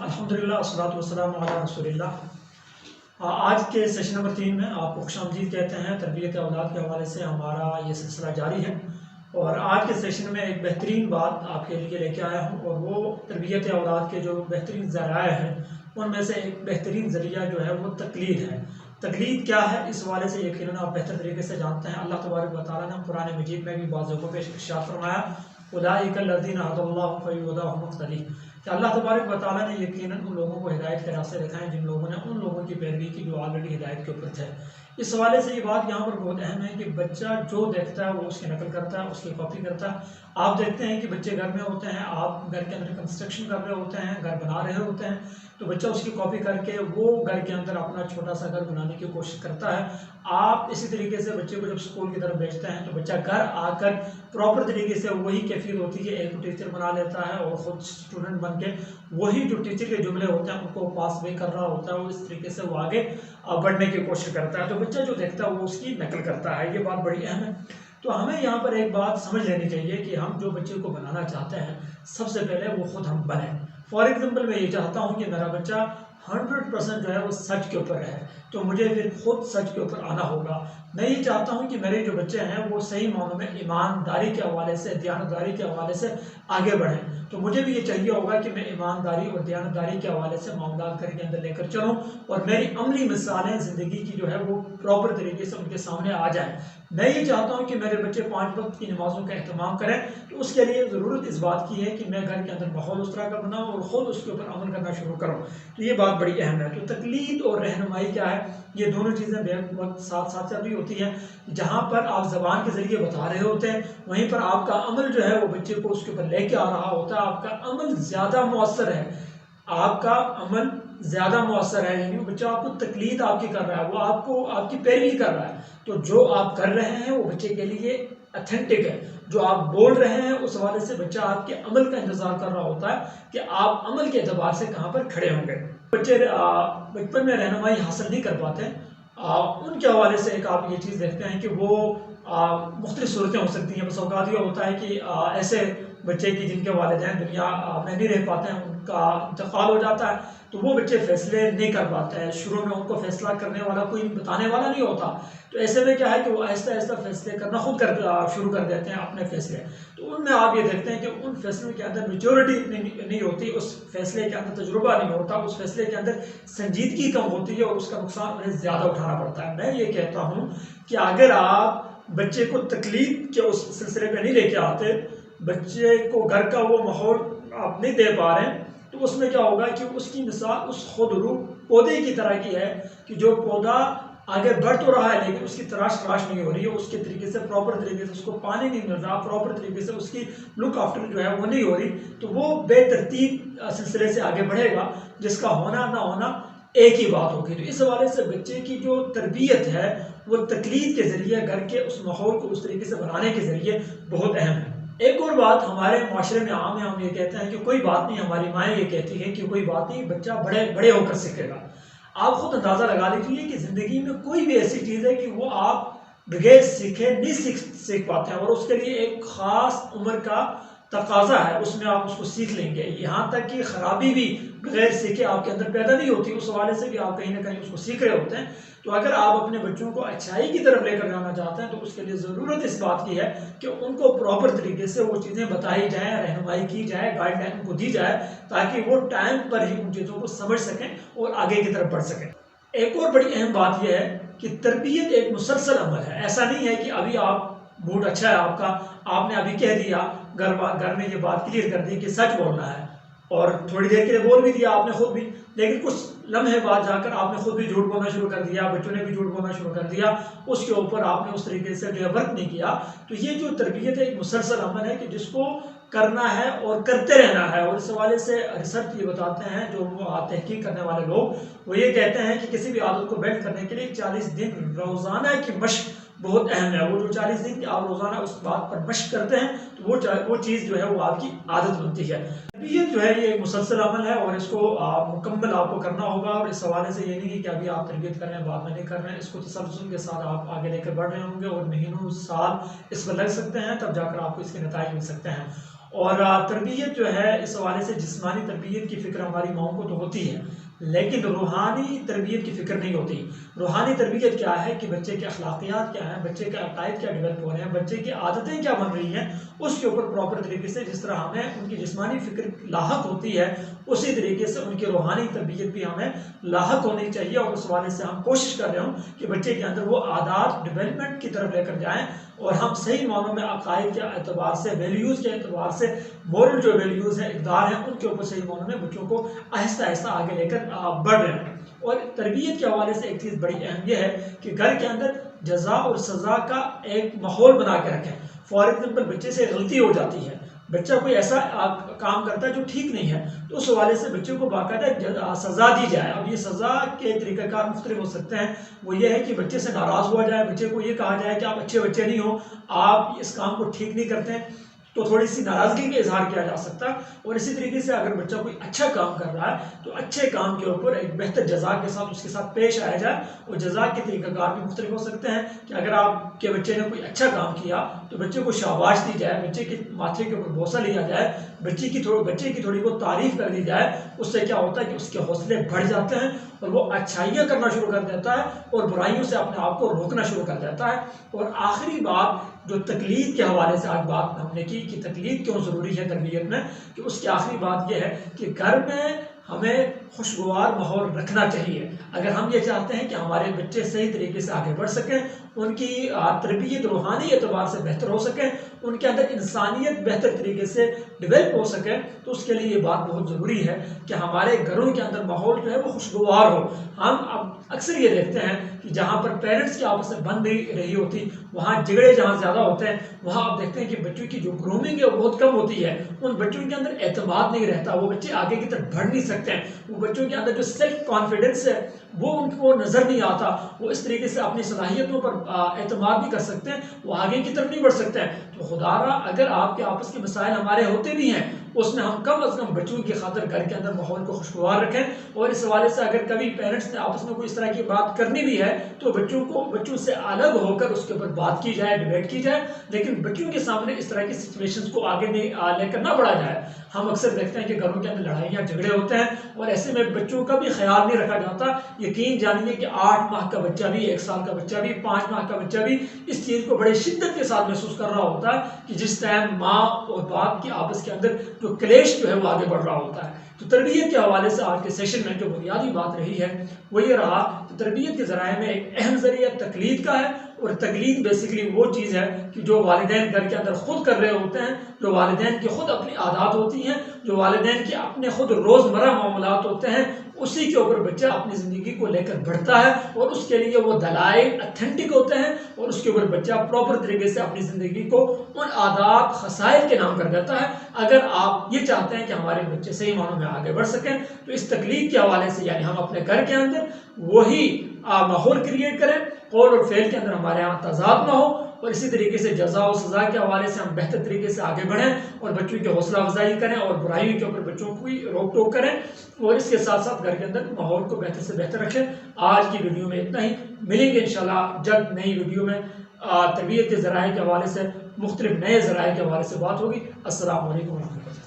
الحمدللہ والصلاۃ والسلام علی رسول اللہ۔ آج کے سیشن نمبر 3 میں آپ کو خوش آمدید کہتے ہیں۔ تربیت اولاد کے حوالے سے ہمارا یہ سلسلہ جاری ہے، اور آج کے سیشن میں ایک بہترین بات آپ کے لیے لے کے آیا ہوں، اور وہ تربیت اولاد کے جو بہترین ذرائع ہیں ان میں سے ایک بہترین ذریعہ جو ہے وہ تقلید ہے۔ تقلید کیا ہے، اس حوالے سے یقیناً آپ بہتر طریقے سے جانتے ہیں۔ اللہ تبارک و تعالیٰ نے قرآن مجید میں بھی بعض جگہوں پہ ارشاد فرمایا اولئک الذین ھدی اللہ فبہداہ مقتدی، کہ اللہ تبارک و تعالیٰ نے یقیناً ان لوگوں کو ہدایت کے راستے دکھائے جن لوگوں نے ان لوگوں کی پیروی کی جو آلریڈی ہدایت کے اوپر تھے۔ اس حوالے سے یہ بات یہاں پر بہت اہم ہے کہ بچہ جو دیکھتا ہے وہ اس کی نقل کرتا ہے، اس کی کاپی کرتا ہے۔ آپ دیکھتے ہیں کہ بچے گھر میں ہوتے ہیں، آپ گھر کے اندر کنسٹرکشن کر رہے ہوتے ہیں، گھر بنا رہے ہوتے ہیں، تو بچہ اس کی کاپی کر کے وہ گھر کے اندر اپنا چھوٹا سا گھر بنانے کی کوشش کرتا ہے۔ آپ اسی طریقے سے بچے کو جب اسکول کی طرف بھیجتے ہیں تو بچہ گھر آ کر پراپر طریقے سے وہی کیفیت ہوتی ہے، ایک ٹیچر بنا لیتا ہے اور خود اسٹوڈنٹ بن کے وہی جو ٹیچر کے جملے ہوتے ہیں ان کو پاس بھی کر رہا ہوتا ہے، وہ اس طریقے سے وہ آگے بڑھنے کی کوشش کرتا ہے۔ تو بچہ جو دیکھتا ہے وہ اس کی نقل کرتا ہے، یہ بات بڑی اہم ہے۔ تو ہمیں یہاں پر ایک بات سمجھ لینی چاہیے کہ ہم جو بچے کو بنانا چاہتے ہیں سب سے پہلے وہ خود ہم بنیں۔ فار ایگزامپل میں یہ چاہتا ہوں کہ میرا بچہ 100% جو ہے وہ سچ کے اوپر رہے، تو مجھے پھر خود سچ کے اوپر آنا ہوگا۔ میں یہ چاہتا ہوں کہ میرے جو بچے ہیں وہ صحیح معنوں میں ایمانداری کے حوالے سے، دیانتداری کے حوالے سے آگے بڑھیں، تو مجھے بھی یہ چاہیے ہوگا کہ میں ایمانداری اور دیانتداری کے حوالے سے معاملات گھر کے اندر لے کر چلوں، اور میری عملی مثالیں زندگی کی جو ہے وہ پراپر طریقے سے ان کے سامنے آ جائیں۔ میں یہ چاہتا ہوں کہ میرے بچے 5 وقت کی نمازوں کا اہتمام کریں، تو اس کے لیے ضرورت اس بات کی ہے کہ میں گھر کے اندر ماحول اس طرح کا بناؤں اور خود اس کے اوپر عمل کرنا شروع کروں۔ تو یہ بات بڑی اہم ہے۔ تو تقلید اور رہنمائی کیا ہے، یہ دونوں چیزیں بے وقت ساتھ ساتھ چل رہی ہوتی ہیں۔ جہاں پر آپ زبان کے ذریعے بتا رہے ہوتے ہیں وہیں پر آپ کا عمل جو ہے وہ بچے کو اس کے اوپر لے کے آ رہا ہوتا ہے۔ آپ کا عمل زیادہ مؤثر ہے، آپ کا عمل زیادہ مؤثر ہے، یعنی وہ بچہ آپ کو تقلید آپ کی کر رہا ہے، وہ آپ کو آپ کی پیروی کر رہا ہے۔ تو جو آپ کر رہے ہیں وہ بچے کے لیے اتھینٹک ہے، جو آپ بول رہے ہیں اس حوالے سے بچہ آپ کے عمل کا انتظار کر رہا ہوتا ہے کہ آپ عمل کے اعتبار سے کہاں پر کھڑے ہوں گے۔ بچے بچپن میں رہنمائی حاصل نہیں کر پاتے، ان کے حوالے سے ایک آپ یہ چیز دیکھتے ہیں کہ وہ مختلف صورتیں ہو سکتی ہیں۔ بس اوقات یہ ہوتا ہے کہ ایسے بچے کی جن کے والدین دنیا میں نہیں رہ پاتے ہیں، ان کا انتقال ہو جاتا ہے، تو وہ بچے فیصلے نہیں کر پاتے ہیں۔ شروع میں ان کو فیصلہ کرنے والا کوئی بتانے والا نہیں ہوتا، تو ایسے میں کیا ہے کہ وہ آہستہ آہستہ فیصلے کرنا خود شروع کر دیتے ہیں اپنے فیصلے۔ تو ان میں آپ یہ دیکھتے ہیں کہ ان فیصلوں کے اندر میچورٹی نہیں ہوتی، اس فیصلے کے اندر تجربہ نہیں ہوتا، اس فیصلے کے اندر سنجیدگی کم ہوتی ہے، اور اس کا نقصان انہیں زیادہ اٹھانا پڑتا ہے۔ میں یہ کہتا ہوں کہ اگر آپ بچے کو تقلید کے اس سلسلے پہ نہیں لے کے آتے، بچے کو گھر کا وہ ماحول آپ نہیں دے پا رہے ہیں، تو اس میں کیا ہوگا کہ اس کی مثال اس خود روح پودے کی طرح کی ہے کہ جو پودا آگے بڑھ تو رہا ہے لیکن اس کی تراش نہیں ہو رہی ہے، اس کے طریقے سے پراپر طریقے سے اس کو پانی نہیں مل رہا، پراپر طریقے سے اس کی لک آفٹر جو ہے وہ نہیں ہو رہی، تو وہ بے ترتیب سلسلے سے آگے بڑھے گا، جس کا ہونا نہ ہونا ایک ہی بات ہوگی۔ تو اس حوالے سے بچے کی جو تربیت ہے وہ تقلید کے ذریعے گھر کے اس ماحول کو اس طریقے سے بنانے کے ذریعے بہت اہم ہے۔ ایک اور بات ہمارے معاشرے میں عام ہے، ہم یہ کہتے ہیں کہ کوئی بات نہیں، ہماری مائیں یہ کہتی ہیں کہ کوئی بات نہیں، بچہ بڑے ہو کر سیکھے گا۔ آپ خود اندازہ لگا لیجیے کہ زندگی میں کوئی بھی ایسی چیز ہے کہ وہ آپ بغیر سیکھے نہیں سیکھ پاتے ہیں، اور اس کے لیے ایک خاص عمر کا تقاضا ہے، اس میں آپ اس کو سیکھ لیں گے۔ یہاں تک کہ خرابی بھی بغیر سیکھے آپ کے اندر پیدا نہیں ہوتی، اس حوالے سے بھی آپ کہیں نہ کہیں اس کو سیکھ رہے ہوتے ہیں۔ تو اگر آپ اپنے بچوں کو اچھائی کی طرف لے کر جانا چاہتے ہیں تو اس کے لیے ضرورت اس بات کی ہے کہ ان کو پراپر طریقے سے وہ چیزیں بتائی جائیں، رہنمائی کی جائے، گائیڈ لائن ان کو دی جائے، تاکہ وہ ٹائم پر ہی ان چیزوں کو سمجھ سکیں اور آگے کی طرف بڑھ سکیں۔ ایک اور بڑی اہم بات یہ ہے کہ تربیت ایک مسلسل عمل ہے۔ ایسا نہیں ہے کہ ابھی آپ موڈ اچھا ہے آپ کا، آپ نے ابھی کہہ دیا، گھر میں یہ بات کلیئر کر دی کہ سچ بولنا ہے، اور تھوڑی دیر کے لیے بول بھی دیا آپ نے خود بھی، لیکن کچھ لمحے بعد جا کر آپ نے خود بھی جھوٹ بولنا شروع کر دیا، بچوں نے بھی جھوٹ بولنا شروع کر دیا، اس کے اوپر آپ نے اس طریقے سے جو ہے ورک نہیں کیا۔ تو یہ جو تربیت ہے ایک مسلسل عمل ہے کہ جس کو کرنا ہے اور کرتے رہنا ہے، اور اس حوالے سے ریسرچ یہ بتاتے ہیں، جو تحقیق کرنے والے لوگ وہ یہ کہتے ہیں کہ کسی بھی عادت کو بلڈ کرنے کے لیے 40 دن روزانہ کی مشق بہت اہم ہے۔ وہ جو 40 دن کی آپ روزانہ اس بات پر مشق کرتے ہیں تو وہ چیز جو ہے وہ آپ کی عادت بنتی ہے۔ تربیت جو ہے یہ ایک مسلسل عمل ہے، اور اس کو مکمل آپ کو کرنا ہوگا، اور اس حوالے سے یہ نہیں کہ ابھی آپ تربیت کر رہے ہیں بعد میں نہیں کر رہے ہیں، اس کو تسلسل کے ساتھ آپ آگے لے کر بڑھ رہے ہوں گے، اور مہینوں سال اس میں لگ سکتے ہیں، تب جا کر آپ کو اس کے نتائج مل سکتے ہیں۔ اور تربیت جو ہے اس حوالے سے جسمانی تربیت کی فکر ہماری ماؤں کو تو ہوتی ہے، لیکن روحانی تربیت کی فکر نہیں ہوتی۔ روحانی تربیت کیا ہے کہ بچے کے اخلاقیات کیا ہیں، بچے کے عقائد کیا ڈیولپ ہو رہے ہیں، بچے کی عادتیں کیا بن رہی ہیں، اس کے اوپر پراپر طریقے سے جس طرح ہمیں ان کی جسمانی فکر لاحق ہوتی ہے اسی طریقے سے ان کی روحانی تربیت بھی ہمیں لاحق ہونی چاہیے، اور اس حوالے سے ہم کوشش کر رہے ہوں کہ بچے کے اندر وہ عادات ڈیولپمنٹ کی طرف لے کر جائیں، اور ہم صحیح معنوں میں عقائد کے اعتبار سے، ویلیوز کے اعتبار سے، مورل جو ویلیوز ہیں، اقدار ہیں، ان کے اوپر صحیح معنوں میں بچوں کو آہستہ آہستہ آگے لے کر بڑھ رہے ہیں۔ اور تربیت کے حوالے سے ایک چیز بڑی اہم یہ ہے کہ گھر کے اندر جزا اور سزا کا ایک ماحول بنا کے رکھیں۔ فار ایگزامپل بچے سے غلطی ہو جاتی ہے، بچہ کوئی ایسا کام کرتا ہے جو ٹھیک نہیں ہے، تو اس حوالے سے بچے کو باقاعدہ سزا دی جائے۔ اب یہ سزا کے طریقہ کار مختلف ہو سکتے ہیں، وہ یہ ہے کہ بچے سے ناراض ہوا جائے، بچے کو یہ کہا جائے کہ آپ اچھے بچے نہیں ہو، آپ اس کام کو ٹھیک نہیں کرتے ہیں، تو تھوڑی سی ناراضگی کا اظہار کیا جا سکتا ہے۔ اور اسی طریقے سے اگر بچہ کوئی اچھا کام کر رہا ہے تو اچھے کام کے اوپر ایک بہتر جزا کے ساتھ اس کے ساتھ پیش آیا جائے، اور جزا کے طریقہ کار بھی مختلف ہو سکتے ہیں کہ اگر آپ کے بچے نے کوئی اچھا کام کیا تو بچے کو شاباش دی جائے، بچے کے ماتھے کے اوپر بوسہ لیا جائے، بچے کی تھوڑی بہت تعریف کر دی جائے۔ اس سے کیا ہوتا ہے کہ اس کے حوصلے بڑھ جاتے ہیں اور وہ اچھائیاں کرنا شروع کر دیتا ہے اور برائیوں سے اپنے آپ کو روکنا شروع کر دیتا ہے۔ اور آخری بات جو تقلید کے حوالے سے آج بات ہم نے کی کہ تقلید کیوں ضروری ہے تربیت میں، کہ اس کی آخری بات یہ ہے کہ گھر میں ہمیں خوشگوار ماحول رکھنا چاہیے۔ اگر ہم یہ چاہتے ہیں کہ ہمارے بچے صحیح طریقے سے آگے بڑھ سکیں، ان کی تربیت روحانی اعتبار سے بہتر ہو سکے، ان کے اندر انسانیت بہتر طریقے سے ڈیولپ ہو سکے، تو اس کے لیے یہ بات بہت ضروری ہے کہ ہمارے گھروں کے اندر ماحول جو ہے وہ خوشگوار ہو۔ ہم اب اکثر یہ دیکھتے ہیں کہ جہاں پر پیرنٹس کی آپس میں بن نہیں رہی ہوتی، وہاں جھگڑے جہاں زیادہ ہوتے ہیں، وہاں آپ دیکھتے ہیں کہ بچوں کی جو گرومنگ ہے وہ بہت کم ہوتی ہے، ان بچوں کے اندر اعتماد نہیں رہتا، وہ بچے آگے کی طرف بڑھ نہیں سکتے ہیں، وہ بچوں کے اندر جو سیلف کانفیڈنس ہے وہ ان کو نظر نہیں آتا، وہ اس طریقے سے اپنی صلاحیتوں پر اعتماد نہیں کر سکتے ہیں، وہ آگے کی طرف نہیں بڑھ سکتے ہیں۔ تو خدا را اگر آپ کے آپس کے مسائل ہمارے ہوتے بھی ہیں، اس میں ہم کم از کم بچوں کی خاطر گھر کے اندر ماحول کو خوشگوار رکھیں، اور اس حوالے سے اگر کبھی پیرنٹس نے آپس میں کوئی اس طرح کی بات کرنی بھی ہے تو بچوں سے الگ ہو کر اس کے اوپر بات کی جائے، ڈیبیٹ کی جائے، لیکن بچوں کے سامنے اس طرح کی سچویشنز کو آگے نہیں لے کر نہ بڑھا جائے۔ ہم اکثر دیکھتے ہیں کہ گھروں کے اندر لڑائیاں جھگڑے ہوتے ہیں اور ایسے میں بچوں کا بھی خیال نہیں رکھا جاتا۔ یقین جانیے کہ 8 ماہ کا بچہ بھی، 1 سال کا بچہ بھی، 5 ماہ کا بچہ بھی اس چیز کو بڑے شدت کے ساتھ محسوس کر رہا ہوتا ہے کہ جس ٹائم ماں اور باپ کی آپس کے اندر جو کلیش جو ہے وہ آگے بڑھ رہا ہوتا ہے۔ تو تربیت کے حوالے سے آج کے سیشن میں جو بنیادی بات رہی ہے وہ یہ رہا کہ تربیت کے ذرائع میں ایک اہم ذریعہ تقلید کا ہے، اور تقلید بیسیکلی وہ چیز ہے کہ جو والدین گھر کے اندر خود کر رہے ہوتے ہیں، جو والدین کی خود اپنی عادات ہوتی ہیں، جو والدین کے اپنے خود روزمرہ معاملات ہوتے ہیں، اسی کے اوپر بچہ اپنی زندگی کو لے کر بڑھتا ہے، اور اس کے لیے وہ دلائل اتھینٹک ہوتے ہیں، اور اس کے اوپر بچہ پراپر طریقے سے اپنی زندگی کو ان عادات خصائل کے نام کر دیتا ہے۔ اگر آپ یہ چاہتے ہیں کہ ہمارے بچے صحیح معنوں میں آگے بڑھ سکیں تو اس تقلید کے حوالے سے یعنی ہم اپنے گھر کے اندر وہی ماحول کریٹ کریں، قول اور فعل کے اندر ہمارے یہاں تضاد نہ ہو، اور اسی طریقے سے جزا و سزا کے حوالے سے ہم بہتر طریقے سے آگے بڑھیں اور بچوں کی حوصلہ افزائی کریں اور برائیوں کے اوپر بچوں کو روک ٹوک کریں، اور اس کے ساتھ ساتھ گھر کے اندر ماحول کو بہتر سے بہتر رکھیں۔ آج کی ویڈیو میں اتنا ہی، ملیں گے انشاءاللہ جلد نئی ویڈیو میں تربیت کے ذرائع کے حوالے سے، مختلف نئے ذرائع کے حوالے سے بات ہوگی۔ السلام علیکم ورحمۃ اللہ۔